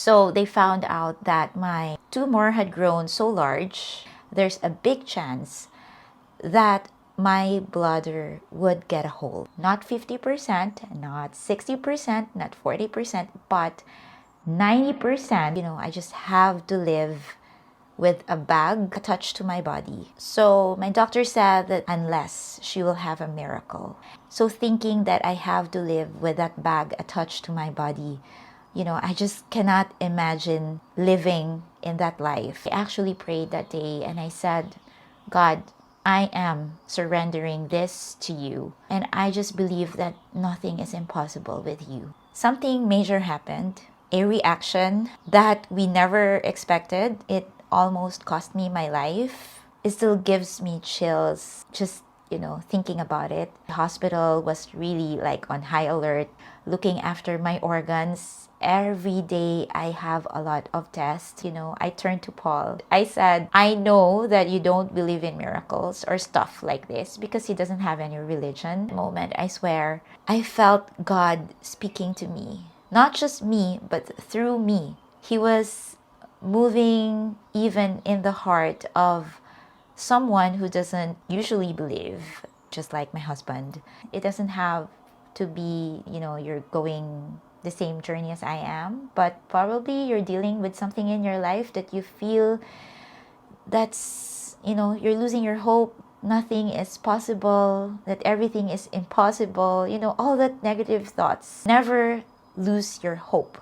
So they found out that my tumor had grown so large, there's a big chance that my bladder would get a hole. Not 50%, not 60%, not 40%, but 90%. I just have to live with a bag attached to my body. So my doctor said that unless she will have a miracle. So thinking that I have to live with that bag attached to my body, I just cannot imagine living in that life. I actually prayed that day and I said, God, I am surrendering this to you. And I just believe that nothing is impossible with you. Something major happened, a reaction that we never expected. It almost cost me my life. It still gives me chills just thinking about it. The hospital was really like on high alert, looking after my organs. Every day I have a lot of tests. I turned to Paul. I said, I know that you don't believe in miracles or stuff like this because he doesn't have any religion. Moment, I swear, I felt God speaking to me. Not just me, but through me. He was moving even in the heart of someone who doesn't usually believe, just like my husband. It doesn't have to be, you're going the same journey as I am, but probably you're dealing with something in your life that you feel that's, you're losing your hope. Nothing is possible, that everything is impossible, all that negative thoughts. Never lose your hope.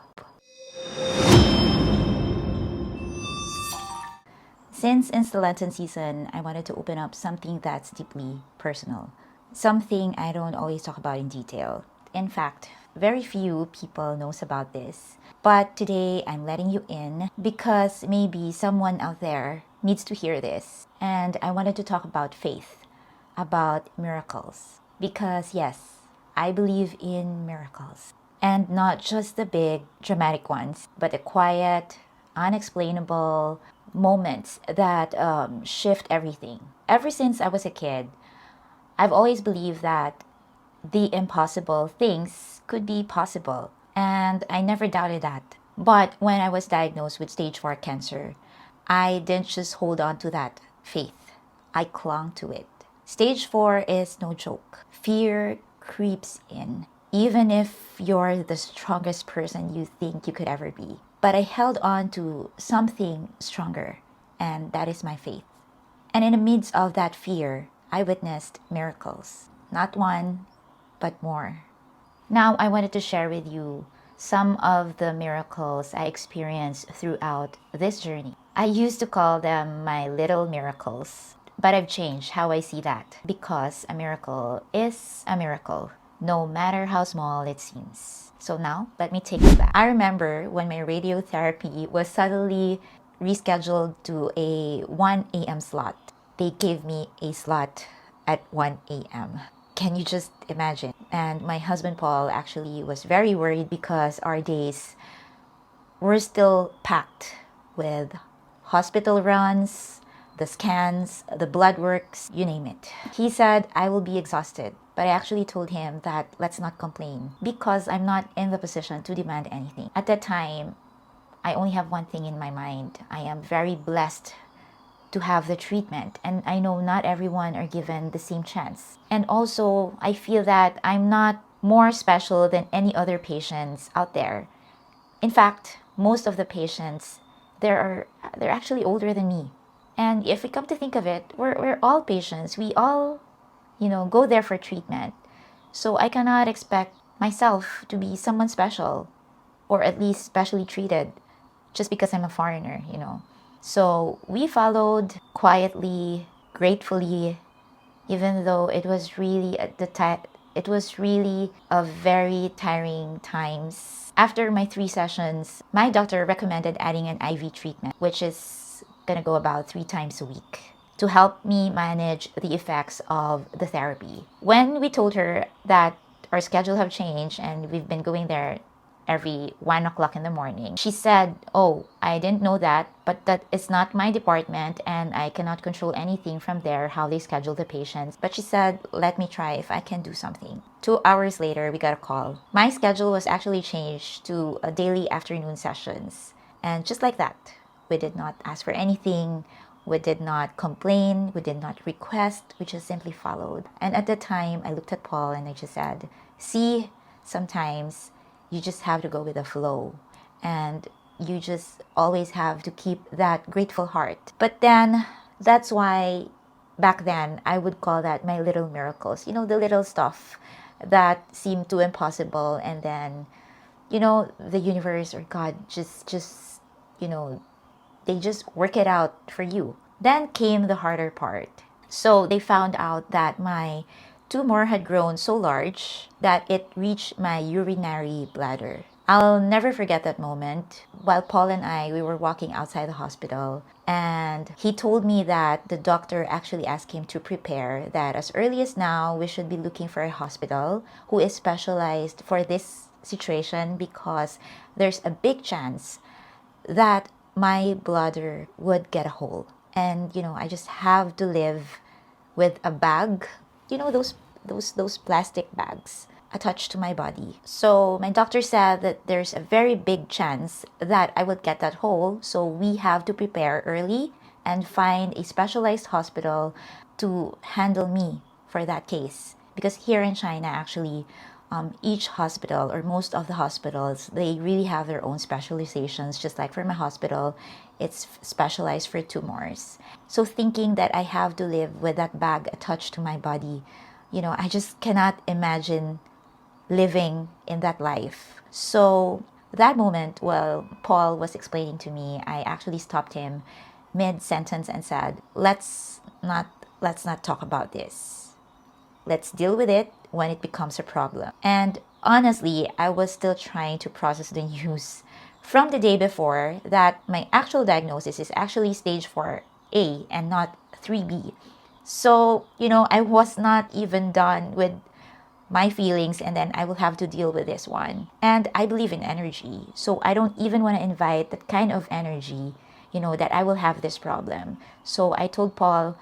Since it's the Lenten season, I wanted to open up something that's deeply personal. Something I don't always talk about in detail. In fact, very few people knows about this. But today I'm letting you in because maybe someone out there needs to hear this. And I wanted to talk about faith, about miracles. Because yes, I believe in miracles. And not just the big dramatic ones, but the quiet, unexplainable moments that shift everything. Ever since I was a kid, I've always believed that the impossible things could be possible, and I never doubted that. But when I was diagnosed with stage 4 cancer, I didn't just hold on to that faith. I clung to it. Stage 4 is no joke. Fear creeps in, even if you're the strongest person you think you could ever be. But I held on to something stronger, and that is my faith. And in the midst of that fear, I witnessed miracles. Not one, but more. Now I wanted to share with you some of the miracles I experienced throughout this journey. I used to call them my little miracles, but I've changed how I see that because a miracle is a miracle, no matter how small it seems. So now, let me take you back. I remember when my radiotherapy was suddenly rescheduled to a 1 a.m. slot. They gave me a slot at 1 a.m. Can you just imagine? And my husband Paul actually was very worried because our days were still packed with hospital runs, the scans, the blood works, you name it. He said, I will be exhausted. But I actually told him that let's not complain because I'm not in the position to demand anything. At that time, I only have one thing in my mind. I am very blessed to have the treatment, and I know not everyone are given the same chance. And also, I feel that I'm not more special than any other patients out there. In fact, most of the patients, they're actually older than me. And if we come to think of it, we're all patients. We all, go there for treatment. So I cannot expect myself to be someone special or at least specially treated just because I'm a foreigner. So we followed quietly, gratefully, even though it was really at the time, it was really a very tiring times. After my 3 sessions, my doctor recommended adding an IV treatment, which is gonna go about 3 times a week to help me manage the effects of the therapy. When we told her that our schedule have changed and we've been going there every 1 o'clock in the morning. She said, "Oh, I didn't know that, but that is not my department and I cannot control anything from there, how they schedule the patients." But she said, "Let me try if I can do something." 2 hours later, we got a call. My schedule was actually changed to a daily afternoon sessions. And just like that, we did not ask for anything. We did not complain. We did not request. We just simply followed. And at the time, I looked at Paul and I just said, "See, sometimes you just have to go with the flow. And you just always have to keep that grateful heart." But then, that's why back then, I would call that my little miracles. You know, the little stuff that seemed too impossible. And then, you know, the universe or God just, you know, they just work it out for you. Then came the harder part. So they found out that my tumor had grown so large that it reached my urinary bladder. I'll never forget that moment. While Paul and we were walking outside the hospital, and he told me that the doctor actually asked him to prepare that as early as now, we should be looking for a hospital who is specialized for this situation because there's a big chance that my bladder would get a hole. And, you know, I just have to live with a bag, you know, those plastic bags attached to my body. So my doctor said that there's a very big chance that I would get that hole. So we have to prepare early and find a specialized hospital to handle me for that case. Because here in China, actually, each hospital or most of the hospitals, they really have their own specializations. Just like for my hospital, it's specialized for tumors. So thinking that I have to live with that bag attached to my body, you know, I just cannot imagine living in that life. So that moment, while Paul was explaining to me, I actually stopped him mid-sentence and said, let's not talk about this. Let's deal with it when it becomes a problem." And honestly, I was still trying to process the news from the day before that my actual diagnosis is actually stage 4A and not 3B. So, you know, I was not even done with my feelings, and then I will have to deal with this one. And I believe in energy, so I don't even want to invite that kind of energy, you know, that I will have this problem. So I told Paul,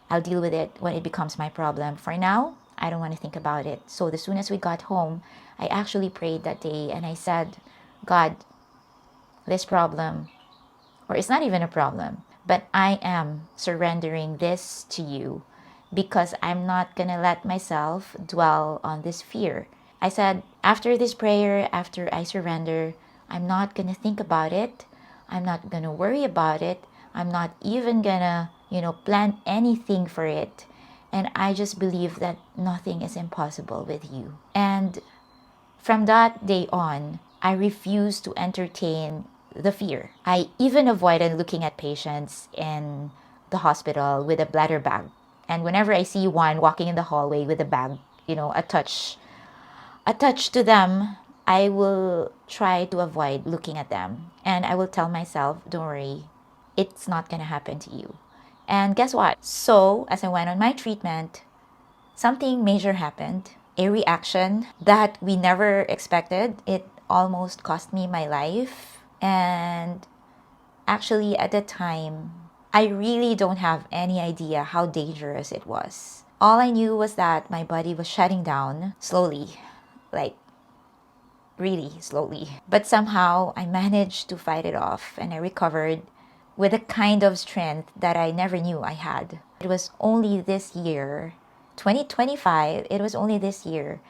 I'll deal with it when it becomes my problem. For now, I don't want to think about it. So as soon as we got home, I actually prayed that day and I said, "God, this problem, or it's not even a problem, but I am surrendering this to you because I'm not going to let myself dwell on this fear." I said, after this prayer, after I surrender, I'm not going to think about it. I'm not going to worry about it. I'm not even going to, you know, plan anything for it. And I just believe that nothing is impossible with you. And from that day on, I refused to entertain the fear. I even avoided looking at patients in the hospital with a bladder bag. And whenever I see one walking in the hallway with a bag, you know, attached to them, I will try to avoid looking at them. And I will tell myself, don't worry, it's not going to happen to you. And guess what? So, as I went on my treatment, something major happened. A reaction that we never expected. It almost cost me my life. And actually, at the time, I really don't have any idea how dangerous it was. All I knew was that my body was shutting down slowly, like really slowly. But somehow, I managed to fight it off and I recovered with a kind of strength that I never knew I had. It was only this year, 2025, it was only this year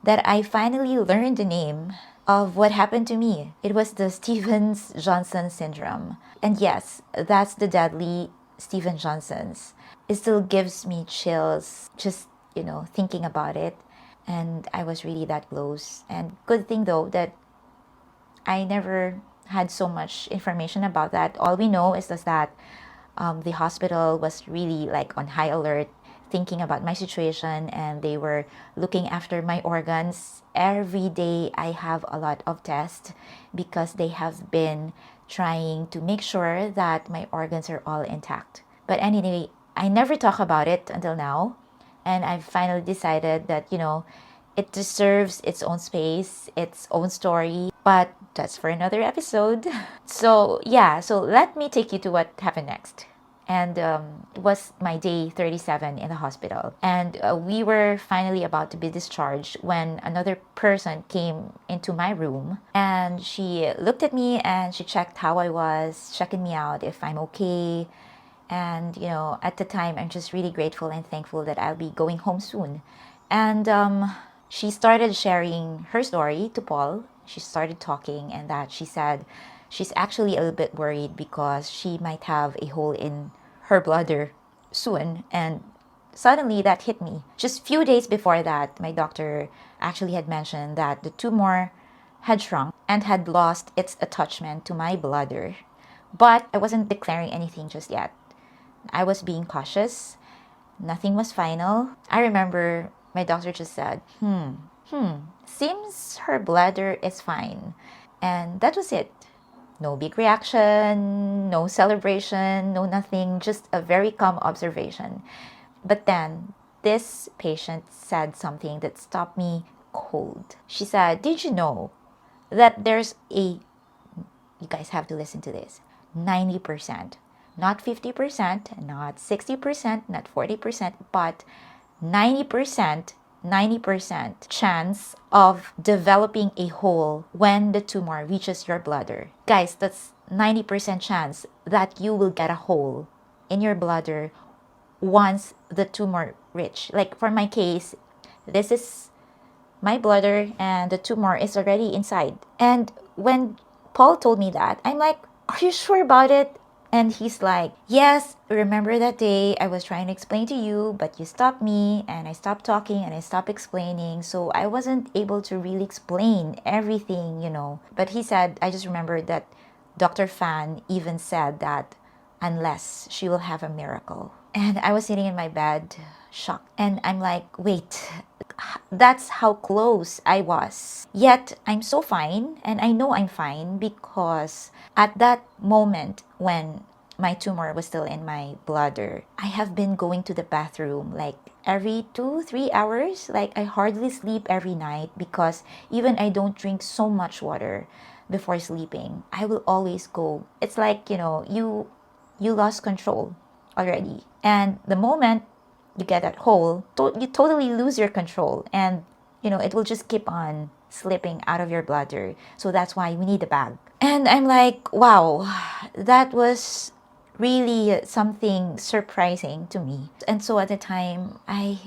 that I finally learned the name of what happened to me. It was the Stevens-Johnson syndrome. And yes, that's the deadly Stevens-Johnson's. It still gives me chills just, you know, thinking about it. And I was really that close. And good thing though that I never had so much information about that. All we know is that the hospital was really like on high alert, thinking about my situation, and they were looking after my organs. Every day I have a lot of tests because they have been trying to make sure that my organs are all intact. But anyway, I never talk about it until now. And I've finally decided that, you know, it deserves its own space, its own story. But that's for another episode. So, yeah, so let me take you to what happened next. And it was my day 37 in the hospital. And we were finally about to be discharged when another person came into my room. And she looked at me and she checked how I was, checking me out if I'm okay. And, at the time, I'm just really grateful and thankful that I'll be going home soon. And she started sharing her story to Paul. She started talking, and that she said she's actually a little bit worried because she might have a hole in her bladder soon. And suddenly that hit me. Just few days before that, my doctor actually had mentioned that the tumor had shrunk and had lost its attachment to my bladder. But I wasn't declaring anything just yet. I was being cautious. Nothing was final. I remember my doctor just said, seems her bladder is fine. And that was it. No big reaction, no celebration, no nothing, just a very calm observation. But then this patient said something that stopped me cold. She said, "Did you know that you guys have to listen to this, 90%, not 50%, not 60%, not 40%, but 90%, 90% chance of developing a hole when the tumor reaches your bladder." Guys, that's 90% chance that you will get a hole in your bladder once the tumor reach. Like for my case, this is my bladder and the tumor is already inside. And when Paul told me that, I'm like, "Are you sure about it?" And he's like, "Yes, remember that day I was trying to explain to you, but you stopped me and I stopped talking and I stopped explaining. So I wasn't able to really explain everything. But he said, I just remembered that Dr. Fan even said that unless she will have a miracle." And I was sitting in my bed, shocked. And I'm like, wait, that's how close I was. Yet I'm so fine, and I know I'm fine because at that moment when my tumor was still in my bladder, I have been going to the bathroom like every 2-3 hours. Like I hardly sleep every night because even I don't drink so much water before sleeping. I will always go. It's like, you lost control already. And the moment you get that hole, you totally lose your control. And, it will just keep on slipping out of your bladder. So that's why we need a bag. And I'm like, wow, that was really something surprising to me. And so at the time, I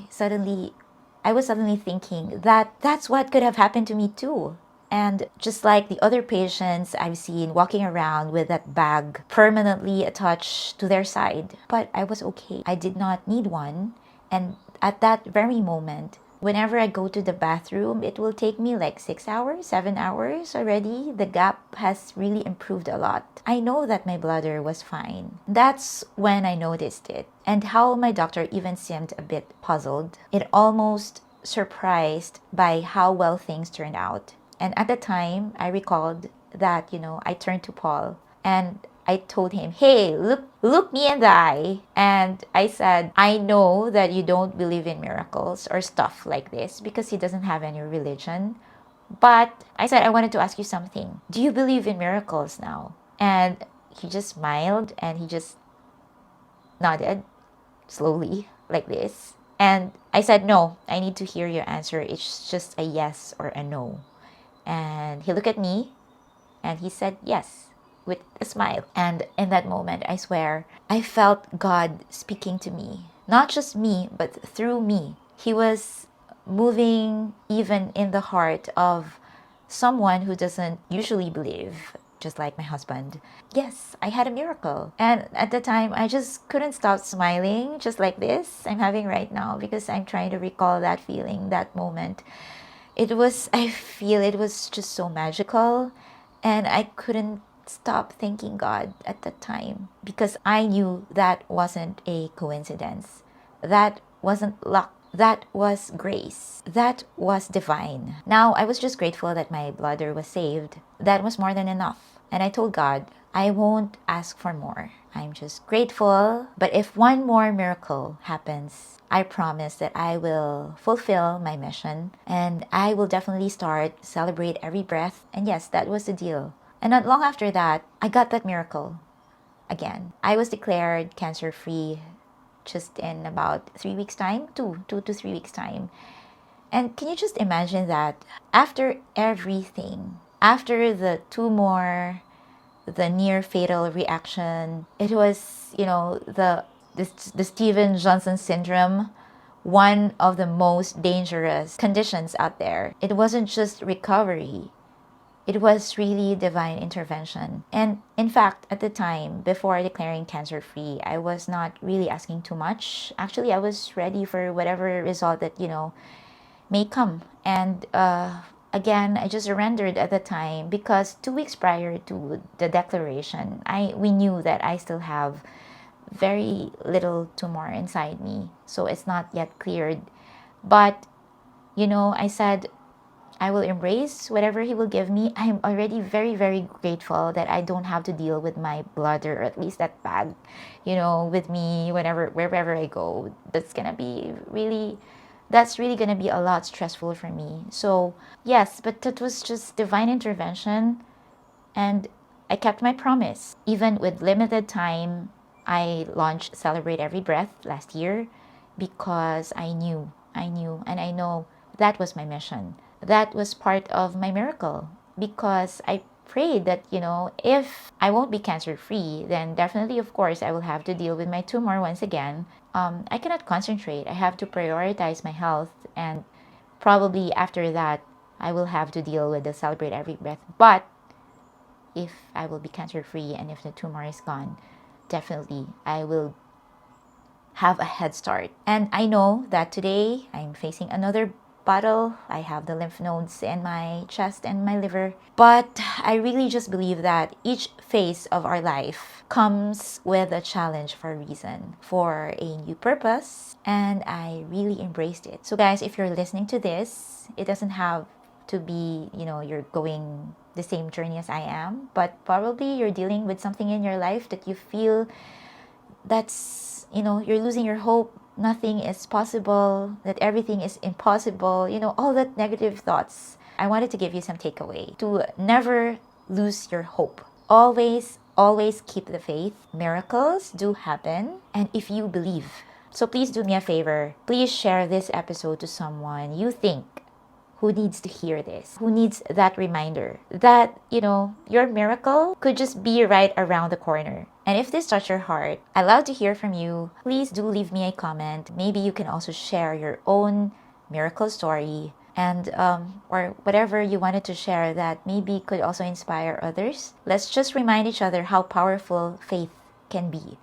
was suddenly thinking that that's what could have happened to me too. And just like the other patients I've seen walking around with that bag permanently attached to their side. But I was okay. I did not need one. And at that very moment, whenever I go to the bathroom, it will take me like 6 hours, 7 hours already. The gap has really improved a lot. I know that my bladder was fine. That's when I noticed it. And how my doctor even seemed a bit puzzled. It almost surprised by how well things turned out. And at the time, I recalled that, I turned to Paul and I told him, "Hey, look me in the eye." And I said, "I know that you don't believe in miracles or stuff like this," because he doesn't have any religion. But I said, "I wanted to ask you something. Do you believe in miracles now?" And he just smiled and he just nodded slowly like this. And I said, "No, I need to hear your answer. It's just a yes or a no." And he looked at me and he said yes with a smile. And in that moment, I swear, I felt God speaking to me. Not just me, but through me. He was moving even in the heart of someone who doesn't usually believe, just like my husband. Yes, I had a miracle. And at the time, I just couldn't stop smiling, just like this I'm having right now, because I'm trying to recall that feeling, that moment. I feel it was just so magical. And I couldn't stop thanking God at that time because I knew that wasn't a coincidence. That wasn't luck. That was grace. That was divine. Now, I was just grateful that my bladder was saved. That was more than enough. And I told God, I won't ask for more. I'm just grateful. But if one more miracle happens, I promise that I will fulfill my mission and I will definitely start celebrate every breath. And yes, that was the deal. And not long after that, I got that miracle again. I was declared cancer free just in about 3 weeks' time, 2 to 3 weeks' time. And can you just imagine that after everything, after the tumor, the near fatal reaction, it was, the Steven Johnson syndrome, one of the most dangerous conditions out there. It wasn't just recovery, it was really divine intervention. And in fact, at the time, before declaring cancer free, I was not really asking too much. Actually, I was ready for whatever result that, may come. And again, I just surrendered at the time because 2 weeks prior to the declaration, we knew that I still have very little tumor inside me. So it's not yet cleared. But, I said, I will embrace whatever he will give me. I'm already very, very grateful that I don't have to deal with my bladder, or at least that bag, with me wherever I go. That's really gonna be a lot stressful for me. So yes, but that was just divine intervention, and I kept my promise. Even with limited time, I launched Celebrate Every Breath last year because and I know that was my mission. That was part of my miracle because I prayed that, if I won't be cancer free, then definitely, of course, I will have to deal with my tumor once again. I cannot concentrate. I have to prioritize my health, and probably after that, I will have to deal with the Celebrate Every Breath. But if I will be cancer free and if the tumor is gone, definitely I will have a head start. And I know that today I'm facing another battle. I have the lymph nodes in my chest and my liver. But I really just believe that each phase of our life comes with a challenge for a reason, for a new purpose. And I really embraced it. So guys, if you're listening to this, it doesn't have to be, you're going the same journey as I am, but probably you're dealing with something in your life that you feel that's, you're losing your hope, nothing is possible, that everything is impossible, all that negative thoughts. I wanted to give you some takeaway to never lose your hope. Always keep the faith. Miracles do happen, and if you believe. So please do me a favor. Please share this episode to someone you think who needs to hear this, who needs that reminder that, your miracle could just be right around the corner. And if this touched your heart, I'd love to hear from you. Please do leave me a comment. Maybe you can also share your own miracle story, and or whatever you wanted to share that maybe could also inspire others. Let's just remind each other how powerful faith can be.